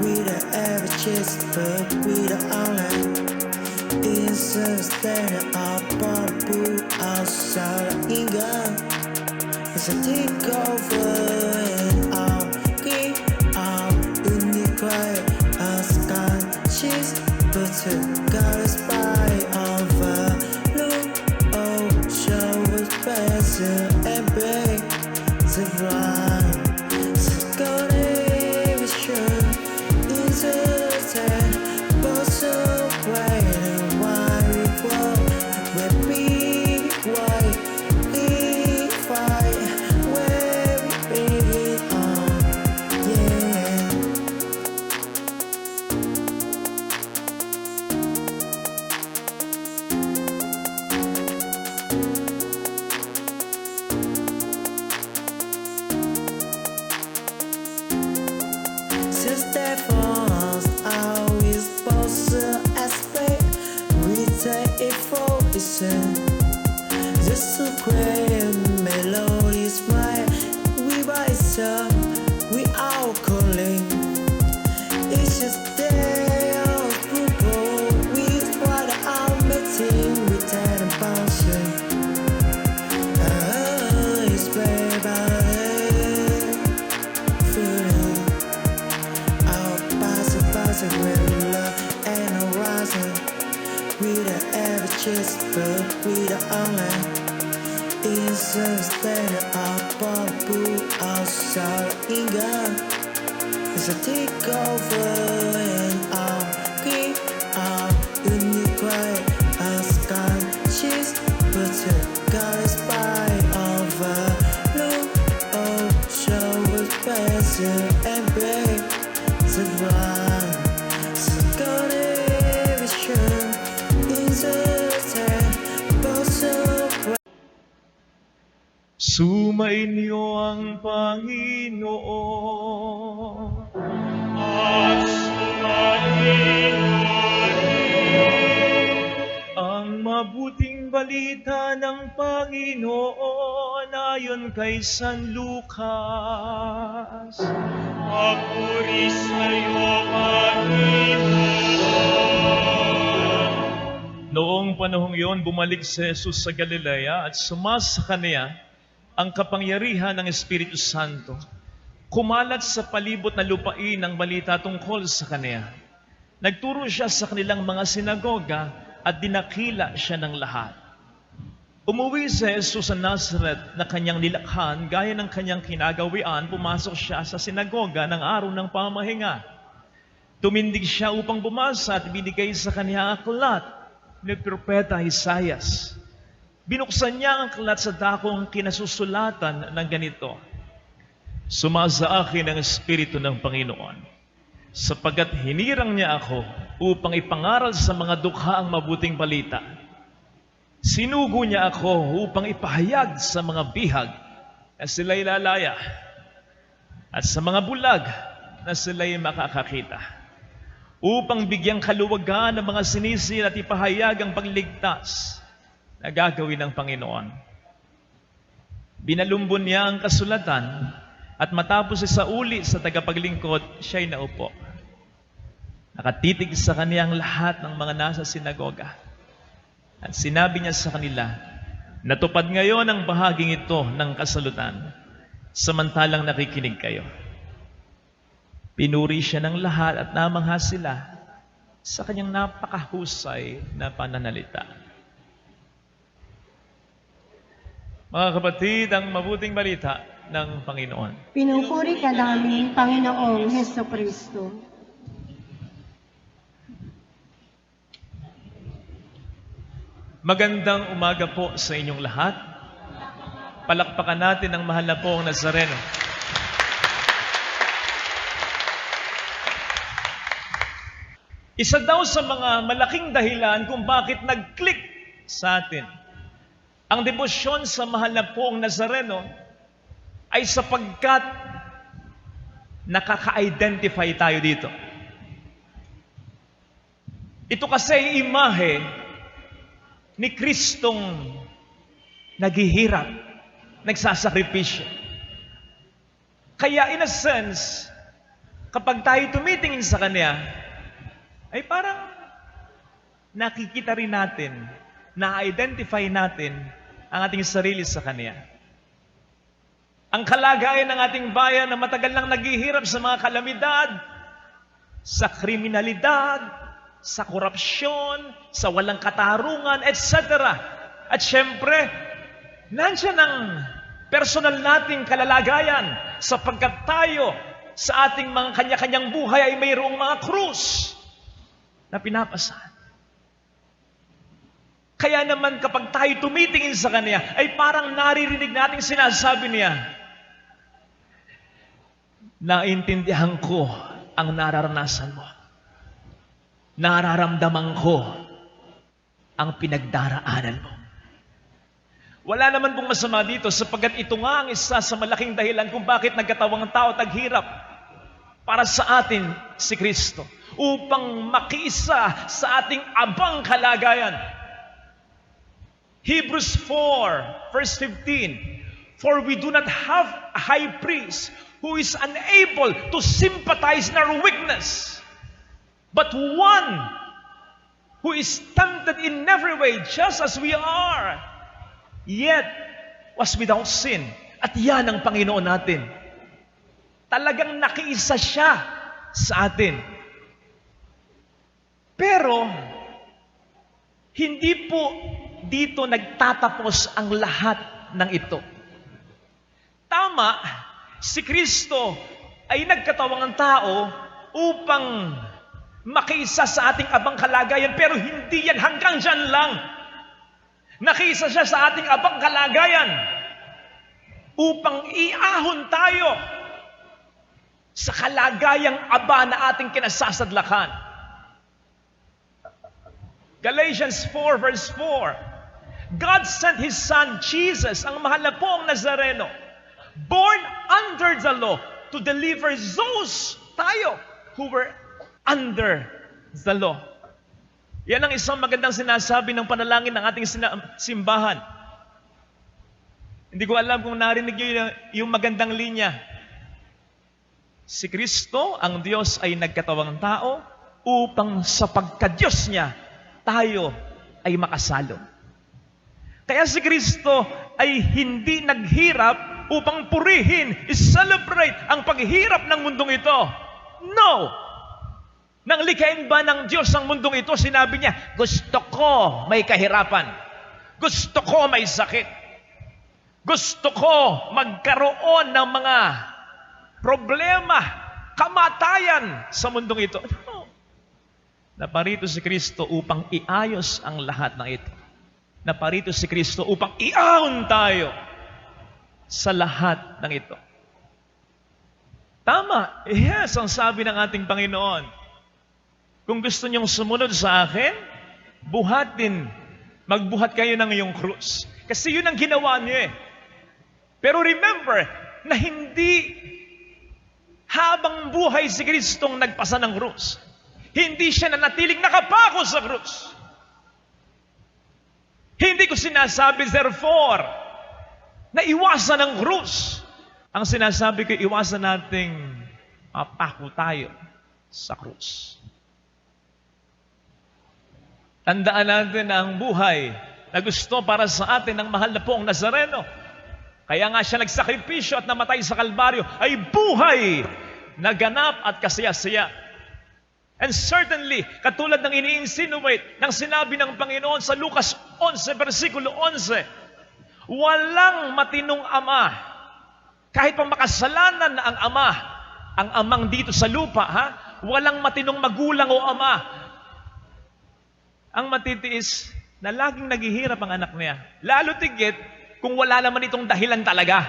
We the averages, but we the only. Standing up on the boot outside of England. It's a takeover and I'm green. I'm in the quiet unconscious, but to God is by over. Look, oh, show was better and break the blind. So go there, be sure into the time, but so bright. Just so great melodies, right? We rise up, we are calling. It's just day of people. We try to meeting with that bouncing. It's baby, feeling. Our passing with love and horizon. We the averages, but we the only. Standing up on the boot outside of England. It's a takeover and I'm green. I'm in the quiet unconscious, but to God is by over. Look, oh, show was better and break the blind. So go there, be sure into the time, but so Sumainyo ang Panginoon. At sumainyo Ang mabuting balita ng Panginoon ayon kay San Lucas. Papuri sa'yo, Panginoon. Noong panahong iyon, bumalik si Jesus sa Galilea at sumasa kaniya ang kapangyarihan ng Espiritu Santo. Kumalat sa palibot na lupain ang balita tungkol sa kaniya. Nagturo siya sa kanilang mga sinagoga at dinakila siya ng lahat. Umuwi si Jesus sa Nazareth na kanyang nilakhan gaya ng kanyang kinagawian. Pumasok siya sa sinagoga ng araw ng pamahinga. Tumindig siya upang bumasa at binigay sa kaniya ang aklat ni Propeta Isaias. Binuksan niya ang aklat sa dakong kinasusulatan ng ganito: Sumasa akin ang Espiritu ng Panginoon, sapagkat hinirang niya ako upang ipangaral sa mga dukha ang mabuting balita. Sinugo niya ako upang ipahayag sa mga bihag na sila'y lalaya at sa mga bulag na sila'y makakakita, upang bigyang kaluwagan ng mga sinisil at ipahayag ang pagligtas na gagawin ng Panginoon. Binalumbon niya ang kasulatan at matapos sa uli sa tagapaglingkod, siya'y naupo. Nakatitig sa kaniyang lahat ng mga nasa sinagoga. At sinabi niya sa kanila, natupad ngayon ang bahaging ito ng kasalutan, samantalang nakikinig kayo. Pinuri siya ng lahat at namangha sila sa kanyang napakahusay na pananalita. Mga kapatid, ang mabuting balita ng Panginoon. Pinupuri ka namin, Panginoong Heso Kristo. Magandang umaga po sa inyong lahat. Palakpakan natin ang mahal na pong Nazareno. Isa daw sa mga malaking dahilan kung bakit nag-click sa atin ang debosyon sa mahal na pong Nazareno ay sapagkat nakaka-identify tayo dito. Ito kasi ay imahe ni Kristong naghihirap, nagsasakripisyo. Kaya in a sense, kapag tayo tumitingin sa Kanya, ay parang nakikita rin natin, na-identify natin ang ating sarili sa Kanya. Ang kalagayan ng ating bayan na matagal nang naghihirap sa mga kalamidad, sa kriminalidad, sa korupsyon, sa walang katarungan, etc. At syempre, nandiyan ang personal nating kalalagayan sapagkat tayo sa ating mga kanya-kanyang buhay ay mayroong mga krus na pinapasan. Kaya naman kapag tayo tumitingin sa Kanya, ay parang naririnig natin sinasabi niya, naintindihan ko ang nararanasan mo. Nararamdaman ko ang pinagdaraanan mo. Wala naman pong masama dito sapagkat ito nga ang isa sa malaking dahilan kung bakit nagkatawang tao taghirap para sa atin si Kristo upang makiisa sa ating abang kalagayan. Hebrews 4 verse 15, for we do not have a high priest who is unable to sympathize in our weakness, but one who is tempted in every way just as we are, yet was without sin. At yan ang Panginoon natin. Talagang nakiisa siya sa atin. Pero, hindi po dito nagtatapos ang lahat ng ito. Tama, si Kristo ay nagkatawang ang tao upang makiisa sa ating abang kalagayan, pero hindi yan hanggang dyan lang. Nakiisa siya sa ating abang kalagayan upang iahon tayo sa kalagayang aba na ating kinasasadlakan. Galatians 4 verse 4, God sent His Son Jesus, ang mahal na pong Nazareno, born under the law, to deliver those tayo who were under the law. Yan ang isang magandang sinasabi ng panalangin ng ating simbahan. Hindi ko alam kung narinig niyo yung magandang linya. Si Kristo, ang Diyos, ay nagkatawang tao upang sa pagka-Diyos niya, tayo ay makasalo. Kaya si Kristo ay hindi naghirap upang purihin, i-celebrate ang paghirap ng mundong ito. No! Nang likhain ba ng Diyos ang mundong ito, sinabi niya, gusto ko may kahirapan. Gusto ko may sakit. Gusto ko magkaroon ng mga problema, kamatayan sa mundong ito. No. Naparito si Kristo upang iayos ang lahat ng ito. Naparito si Kristo upang iahon tayo sa lahat ng ito. Tama. Yes, ang sabi ng ating Panginoon. Kung gusto niyong sumunod sa akin, magbuhat kayo ng iyong krus. Kasi yun ang ginawa niya. Pero remember, na hindi habang buhay si Kristong nagpasa ng krus. Hindi siya nanatiling nakapako sa krus. Hindi ko sinasabi, therefore, na iwasan ang krus. Ang sinasabi ko, iwasan nating mapako tayo sa krus. Tandaan natin na ang buhay na gusto para sa atin ng mahal na pong Nazareno. Kaya nga siya nagsakripisyo at namatay sa Kalbaryo ay buhay na ganap at kasaya-saya. And certainly, katulad ng ini-insinuate ng sinabi ng Panginoon sa Lucas 11, versikulo 11, walang matinong ama, kahit pa makasalanan na ang amang dito sa lupa, walang matinong magulang o ama, ang matitiis na laging naghihirap ang anak niya. Lalo tigit kung wala naman itong dahilan talaga.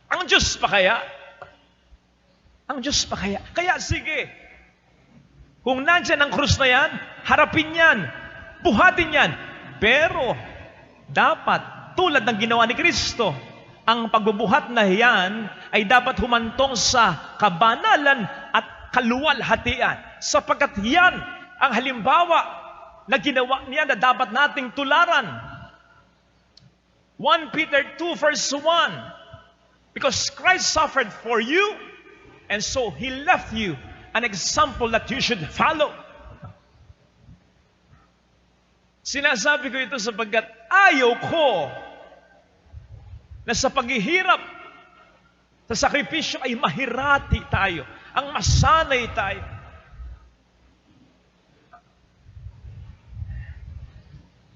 Ang Diyos pa kaya? Ang Diyos pa kaya? Kaya sige, kung nandyan ang krus na yan, harapin yan, buhatin yan. Pero dapat, tulad ng ginawa ni Kristo, ang pagbubuhat na yan ay dapat humantong sa kabanalan at kaluwalhatian. Sapagkat yan ang halimbawa na ginawa niya na dapat nating tularan. 1 Peter 2 verse 1, Because Christ suffered for you, and so He left you an example that you should follow. Sinasabi ko ito sapagkat ayaw ko na sa paghihirap, sa sakripisyo ay mahirati tayo, ang masanay tayo.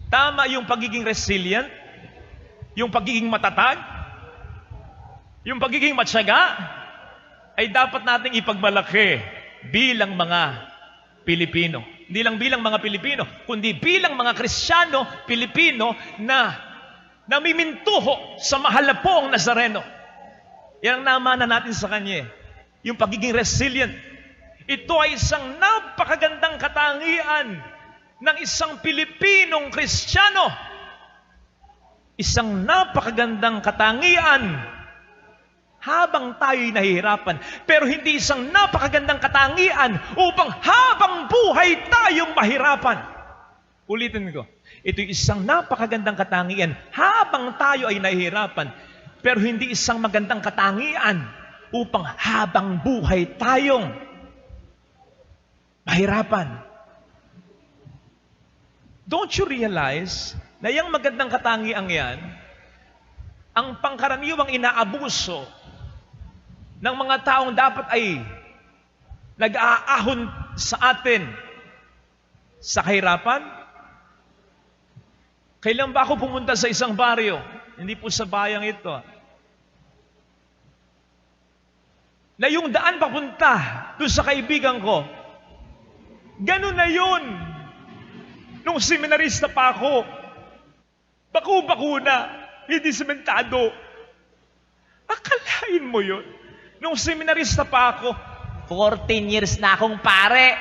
Tama yung pagiging resilient, yung pagiging matatag, yung pagiging matyaga, ay dapat nating ipagmalaki bilang mga Pilipino. Hindi lang bilang mga Pilipino, kundi bilang mga Kristiyano, Pilipino na namimintuho sa mahal na pong Nazareno. Yan ang namana natin sa Kanya. Yung pagiging resilient. Ito ay isang napakagandang katangian ng isang Pilipinong Kristiyano. Isang napakagandang katangian habang tayo'y nahihirapan. Pero hindi isang napakagandang katangian upang habang buhay tayong mahirapan. Ulitin ko. Ito'y isang napakagandang katangian habang tayo ay nahihirapan. Pero hindi isang magandang katangian upang habang buhay tayong mahirapan. Don't you realize na yung magandang katangiang yan, ang pangkaraniwang inaabuso ng mga taong dapat ay nag-aahon sa atin sa kahirapan? Kailan ba ako pumunta sa isang baryo? Hindi po sa bayang ito. Na yung daan papunta doon sa kaibigan ko, ganun na yun. Nung seminarista pa ako, baku-baku na, hindi sementado. Akalain mo yun. Nung seminarista pa ako, 14 years na akong pare.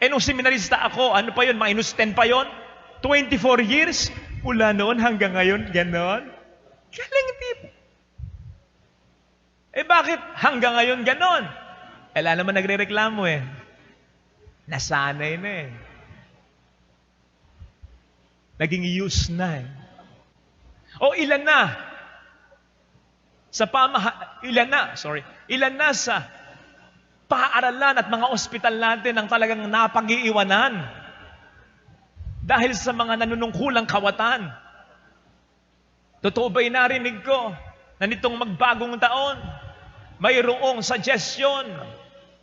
Nung seminarista ako, ano pa yun, minus 10 pa yun? 24 years? Mula noon hanggang ngayon, ganon? Galing tipo. Bakit hanggang ngayon ganon? Wala naman nagre-reklamo Nasanay na Naging use na O ilan na sa paaralan at mga ospital natin ang talagang napag-iiwanan dahil sa mga nanunungkulang kawatan. Totoo ba'y narinig ko na nitong magbagong taon, mayroong suggestion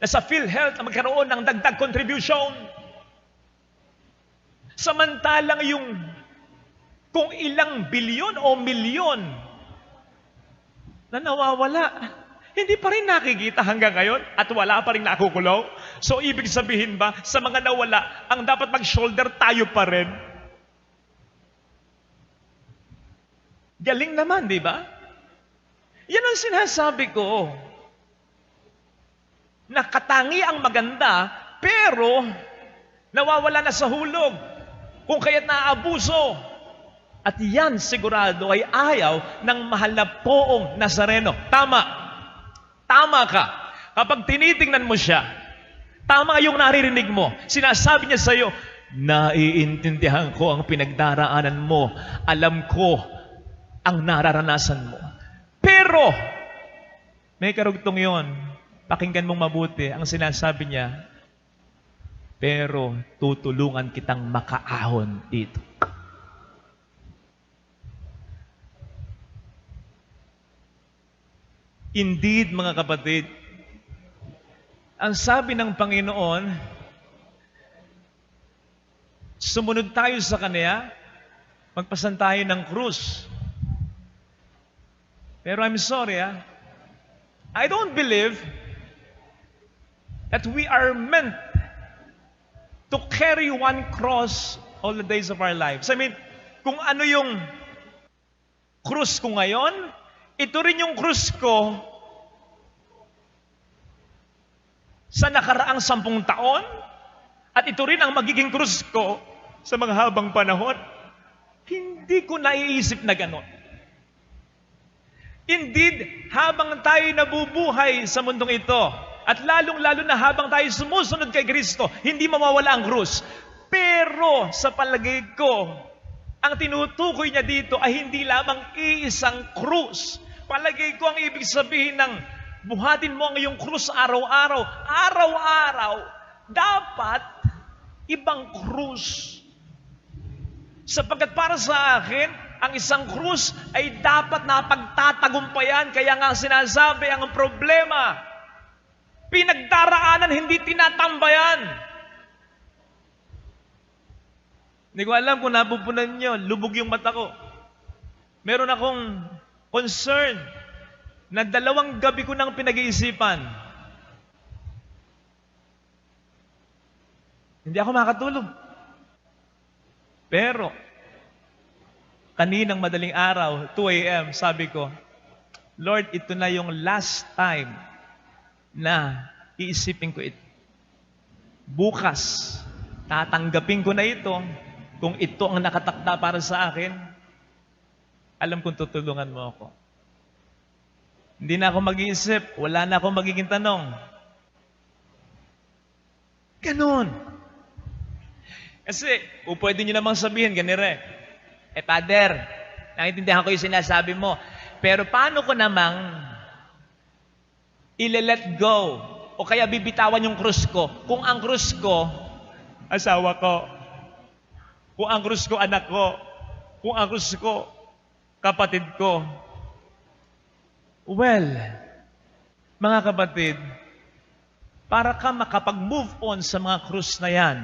na sa PhilHealth na magkaroon ng dagdag contribution? Samantalang yung kung ilang bilyon o milyon na nawawala, hindi pa rin nakikita hanggang ngayon at wala pa rin nakukulong. So, ibig sabihin ba, sa mga nawala, ang dapat mag-shoulder tayo pa rin? Galing naman, di ba? Yan ang sinasabi ko. Nakatangi ang maganda, pero nawawala na sa hulog. Kung kaya't naaabuso. At yan sigurado ay ayaw ng mahal na poong Nazareno. Tama. Tama ka. Kapag tinitingnan mo siya, tama yung naririnig mo. Sinasabi niya sa iyo, naiintindihan ko ang pinagdaraanan mo. Alam ko ang nararanasan mo. Pero, may karugtong yon. Pakinggan mong mabuti. Ang sinasabi niya, pero tutulungan kitang makaahon dito. Indeed, mga kapatid, ang sabi ng Panginoon, sumunod tayo sa Kanya, magpasan tayo ng krus. Pero I'm sorry, I don't believe that we are meant to carry one cross all the days of our lives. I mean, kung ano yung krus ko ngayon, ito rin yung krus ko sa nakaraang 10 taon at ito rin ang magiging krus ko sa mga habang panahon. Hindi ko naiisip na gano'n. Indeed, habang tayo nabubuhay sa mundong ito at lalong-lalo na habang tayo sumusunod kay Kristo, hindi mawawala ang krus. Pero sa palagay ko, ang tinutukoy niya dito ay hindi lamang iisang krus, Palagay ko ang ibig sabihin ng buhatin mo ang iyong krus araw-araw. Araw-araw, dapat ibang krus. Sapagkat para sa akin, ang isang krus ay dapat na pagtatagumpayan. Kaya nga sinasabi, ang problema, pinagdaraanan, hindi tinatambayan. Hindi ko alam kung napupunan nyo, lubog yung mata ko. Meron akong concern na 2 gabi ko nang pinag-iisipan. Hindi ako makatulog. Pero, kaninang madaling araw, 2 a.m., sabi ko, Lord, ito na yung last time na iisipin ko ito. Bukas, tatanggapin ko na ito. Kung ito ang nakatakda para sa akin, alam kong tutulungan mo ako. Hindi na ako mag-iisip, wala na akong magiging tanong. Ganon. Kasi, pwede nyo namang sabihin, ganire, Father, naintindihan ko yung sinasabi mo, pero paano ko namang ile-let go o kaya bibitawan yung krus ko kung ang krus ko, asawa ko, kung ang krus ko, anak ko, kung ang krus ko, kapatid ko. Well, mga kapatid, para ka makapag-move on sa mga krus na yan,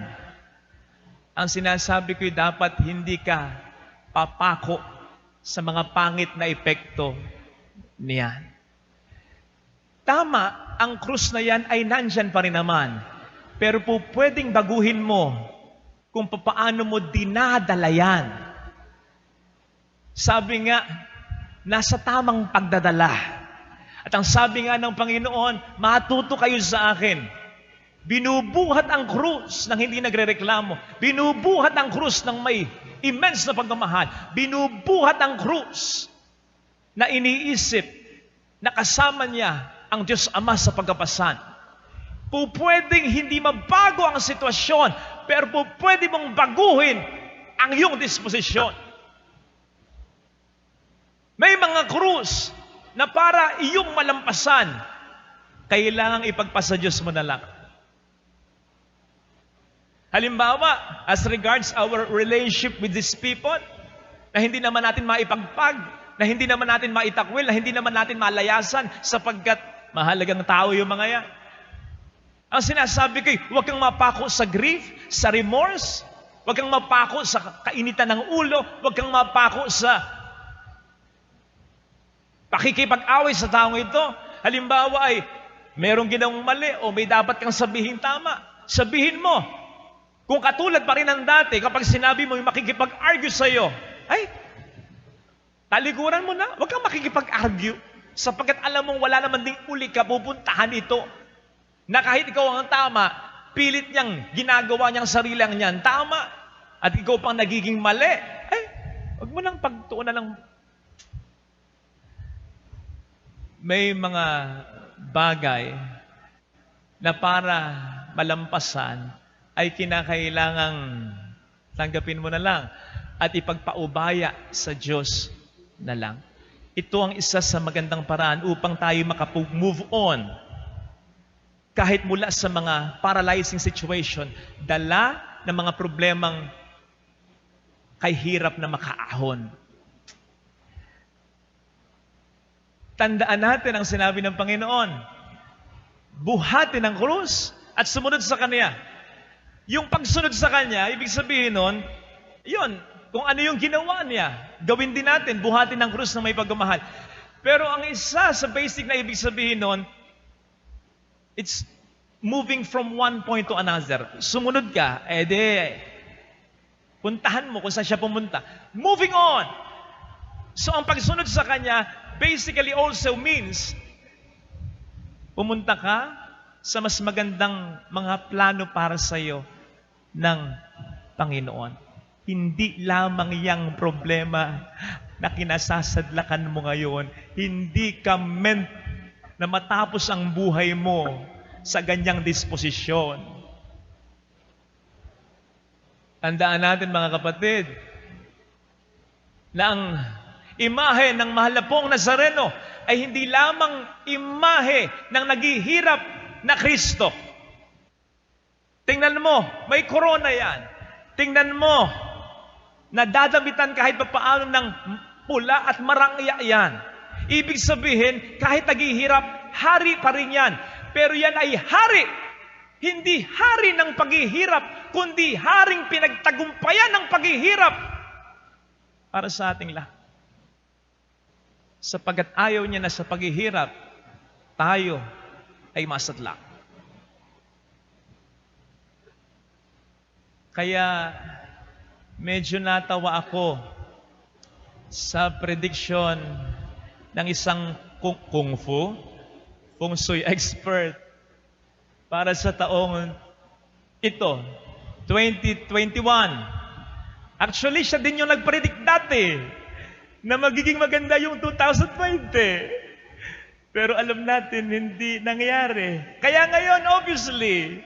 ang sinasabi ko'y dapat hindi ka papako sa mga pangit na epekto niyan. Tama, ang krus na yan ay nandyan pa rin naman. Pero po pwedeng baguhin mo kung paano mo dinadala yan. Sabi nga, nasa tamang pagdadala. At ang sabi nga ng Panginoon, matuto kayo sa akin. Binubuhat ang krus ng hindi nagrereklamo. Binubuhat ang krus ng may immense na pagmamahal. Binubuhat ang krus na iniisip na kasama niya ang Diyos Ama sa pagkapasan. Pwedeng hindi mabago ang sitwasyon, pero pwede mong baguhin ang iyong disposisyon. May mga krus na para iyong malampasan, kailangang ipagpasa Diyos mo na lang. Halimbawa, as regards our relationship with these people, na hindi naman natin maipagpag, na hindi naman natin maitakwil, na hindi naman natin malayasan, sapagkat mahalagang tao yung mga yan. Ang sinasabi ko, huwag kang mapako sa grief, sa remorse, huwag kang mapako sa kainitan ng ulo, huwag kang mapako sa pakikipag-away sa taong ito. Halimbawa ay, merong ginawang mali o may dapat kang sabihin tama. Sabihin mo. Kung katulad pa rin ng dati, kapag sinabi mo yung makikipag-argue sa'yo, ay, talikuran mo na, huwag kang makikipag-argue. Sapagkat alam mong wala naman ding uli ka pupuntahan ito. Na kahit ikaw ang tama, pilit niyang ginagawa niyang sarilang niyan tama. At ikaw pang nagiging mali. Huwag mo lang pagtuunan ng... May mga bagay na para malampasan ay kinakailangang tanggapin mo na lang at ipagpaubaya sa Diyos na lang. Ito ang isa sa magandang paraan upang tayo makapag-move on kahit mula sa mga paralyzing situation, dala ng mga problemang kay hirap na makaahon. Tandaan natin ang sinabi ng Panginoon, buhatin ang krus at sumunod sa Kanya. Yung pagsunod sa Kanya, ibig sabihin nun, yun, kung ano yung ginawa niya, gawin din natin, buhatin ang krus na may pagmamahal. Pero ang isa sa basic na ibig sabihin nun, it's moving from one point to another. Sumunod ka, puntahan mo kung saan siya pumunta. Moving on. So ang pagsunod sa Kanya, basically also means, pumunta ka sa mas magandang mga plano para sa iyo ng Panginoon. Hindi lamang yang problema na kinasasadlakan mo ngayon. Hindi ka meant na matapos ang buhay mo sa ganyang disposisyon. Tandaan natin mga kapatid, na ang Imahe ng mahal na pong Nazareno ay hindi lamang imahe ng naghihirap na Kristo. Tingnan mo, may corona yan. Tingnan mo, nadadamitan kahit papaano ng pula at marangya yan. Ibig sabihin, kahit naghihirap, hari pa rin yan. Pero yan ay hari. Hindi hari ng paghihirap, kundi haring pinagtagumpayan ng paghihirap para sa ating lahat. Sapagkat ayaw niya na sa paghihirap, tayo ay masadlak. Kaya medyo natawa ako sa prediction ng isang kung fu, feng shui expert para sa taong ito, 2021. Actually, siya din yung nag-predict dati na magiging maganda yung 2020. Pero alam natin, hindi nangyari. Kaya ngayon, obviously,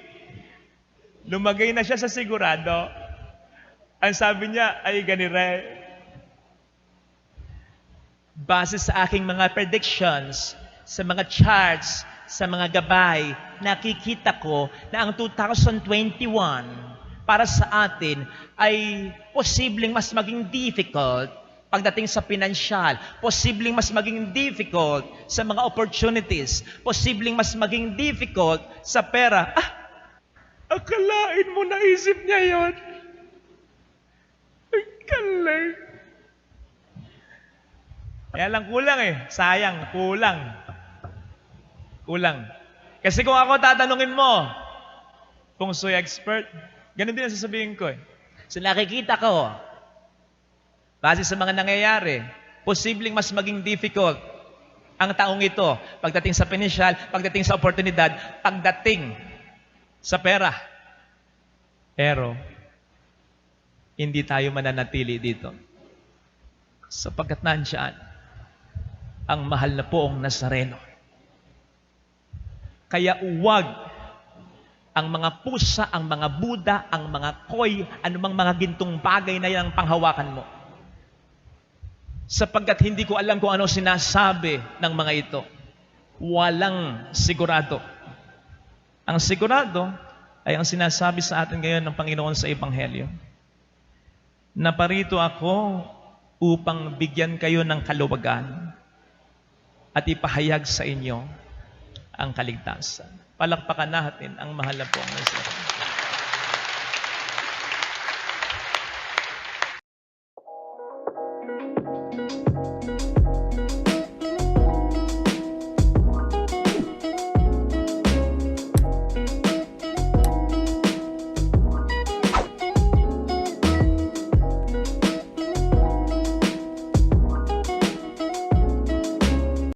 lumagay na siya sa sigurado. Ang sabi niya ay ganire. Base sa aking mga predictions, sa mga charts, sa mga gabay, nakikita ko na ang 2021 para sa atin ay posibleng mas maging difficult pagdating sa pinansyal, posibleng mas maging difficult sa mga opportunities, posibleng mas maging difficult sa pera. Akalain mo naisip niya yon. Ay, galing. Kaya lang kulang sayang, kulang. Kasi kung ako tatanungin mo, feng shui expert, ganun din ang sasabihin ko So nakikita ko, base sa mga nangyayari, posibleng mas maging difficult ang taong ito pagdating sa pinansyal, pagdating sa oportunidad, pagdating sa pera. Pero, hindi tayo mananatili dito. Sapagkat nandiyan ang mahal na poong Nazareno. Kaya huwag ang mga pusa, ang mga Buddha, ang mga koy, anumang mga gintong bagay na yan ang panghawakan mo. Sapagkat hindi ko alam kung ano sinasabi ng mga ito. Walang sigurado. Ang sigurado ay ang sinasabi sa atin ngayon ng Panginoon sa Ebanghelyo. Naparito ako upang bigyan kayo ng kaluwagan at ipahayag sa inyo ang kaligtasan. Palakpakan natin ang mahal na poong Nazareno.